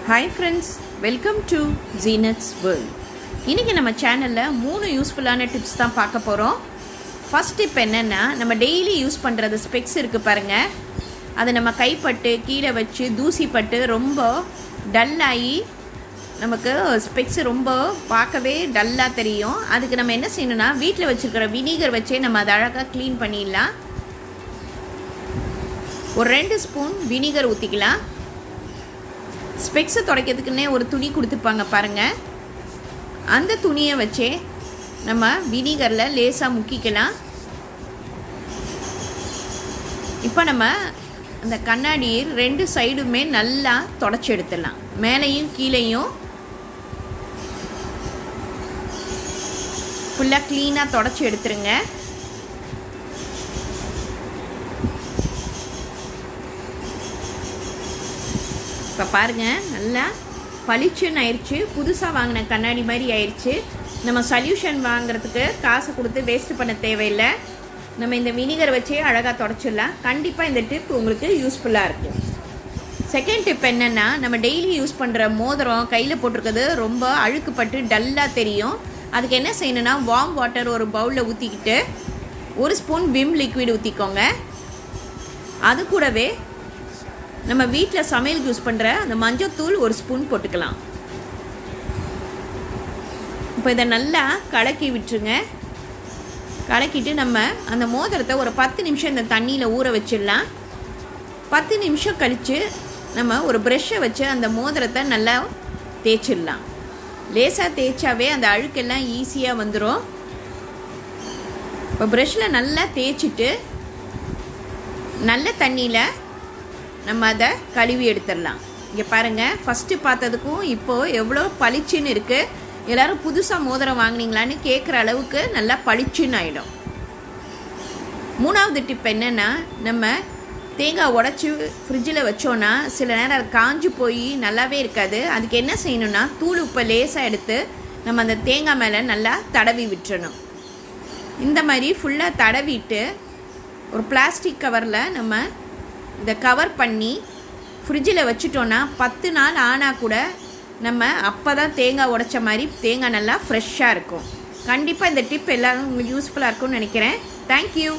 Hi friends, welcome to Jeenat's world. இன்றைக்கி நம்ம சேனலில் 3 யூஸ்ஃபுல்லான டிப்ஸ் தான் பார்க்க போகிறோம். ஃபஸ்ட் டிப் என்னென்னா, நம்ம டெய்லி யூஸ் பண்ணுறது ஸ்பெக்ஸ் இருக்குது பாருங்கள், அதை நம்ம கைப்பட்டு கீழே வச்சு தூசிப்பட்டு ரொம்ப டல்லாகி நமக்கு ஸ்பெக்ஸ் ரொம்ப பார்க்கவே டல்லாக தெரியும். அதுக்கு நம்ம என்ன செய்யணும்னா, வீட்டில் வச்சுருக்கிற வினிகர் வச்சே நம்ம அதை அழகாக க்ளீன் பண்ணிடலாம். ஒரு 2 ஸ்பூன் வினிகர் ஊற்றிக்கலாம். ஸ்பெக்ஸை துடைக்கிறதுக்குன்னே ஒரு துணி கொடுத்துருப்பாங்க பாருங்கள், அந்த துணியை வச்சே நம்ம வினிகரில் லேசாக முக்கிக்கலாம். இப்போ நம்ம அந்த கண்ணாடி 2 சைடுமே நல்லா தொடச்சி எடுத்துடலாம். மேலேயும் கீழேயும் ஃபுல்லாக க்ளீனாக தொடச்சி எடுத்துருங்க. இப்போ பாருங்கள், நல்லா பளிச்சுன்னு ஆயிடுச்சு, புதுசாக வாங்கின கண்ணாடி மாதிரி ஆயிடுச்சு. நம்ம சொல்யூஷன் வாங்குறதுக்கு காசை கொடுத்து வேஸ்ட் பண்ண தேவையில்லை. நம்ம இந்த வினிகர் வச்சே அழகாக தொடச்சிடலாம். கண்டிப்பாக இந்த டிப் உங்களுக்கு யூஸ்ஃபுல்லாக இருக்கும். செகண்ட் டிப் என்னென்னா, நம்ம டெய்லி யூஸ் பண்ணுற மோதிரம் கையில் போட்டிருக்கிறது ரொம்ப அழுக்குப்பட்டு டல்லாக தெரியும். அதுக்கு என்ன செய்யணுன்னா, வார்ம் வாட்டர் ஒரு பவுலில் ஊற்றிக்கிட்டு 1 ஸ்பூன் விம் லிக்விட் ஊற்றிக்கோங்க. அது கூடவே நம்ம வீட்டில் சமையலுக்கு யூஸ் பண்ணுற அந்த மஞ்சத்தூள் 1 ஸ்பூன் போட்டுக்கலாம். இப்போ இதை நல்லா கலக்கி விட்டுருங்க. கலக்கிட்டு நம்ம அந்த மோதிரத்தை ஒரு 10 நிமிஷம் இந்த தண்ணியில் ஊற வச்சிடலாம். 10 நிமிஷம் கழித்து நம்ம ஒரு ப்ரெஷ்ஷை வச்சு அந்த மோதிரத்தை நல்லா தேய்ச்சிடலாம். லேசாக தேய்ச்சாவே அந்த அழுக்கெல்லாம் ஈஸியாக வந்துடும். இப்போ ப்ரெஷ்ஷில் நல்லா தேய்ச்சிட்டு நல்ல தண்ணியில் நம்ம அதை கழுவி எடுத்துடலாம். இங்கே பாருங்கள், ஃபஸ்ட்டு பார்த்ததுக்கும் இப்போது எவ்வளோ பளிச்சுன்னு இருக்குது. எல்லோரும் புதுசாக மோதிரம் வாங்கினீங்களான்னு கேட்குற அளவுக்கு நல்லா பளிச்சுன்னு ஆகிடும். 3வது டிப் என்னென்னா, நம்ம தேங்காய் உடச்சி ஃப்ரிட்ஜில் வச்சோன்னா சில நேரம் அது காஞ்சி போய் நல்லாவே இருக்காது. அதுக்கு என்ன செய்யணுன்னா, தூள் உப்பை லேசாக எடுத்து நம்ம அந்த தேங்காய் மேலே நல்லா தடவி விட்டுறணும். இந்த மாதிரி ஃபுல்லாக தடவிட்டு ஒரு பிளாஸ்டிக் கவரில் நம்ம இதை கவர் பண்ணி ஃப்ரிட்ஜில் வச்சுட்டோன்னா 10 நாள் ஆனால் கூட நம்ம அப்போ தான் தேங்காய் உடைச்ச மாதிரி தேங்காய் நல்லா ஃப்ரெஷ்ஷாக இருக்கும். கண்டிப்பாக இந்த டிப் எல்லோரும் உங்களுக்கு யூஸ்ஃபுல்லாக இருக்கும்னு நினைக்கிறேன். தேங்க்யூ.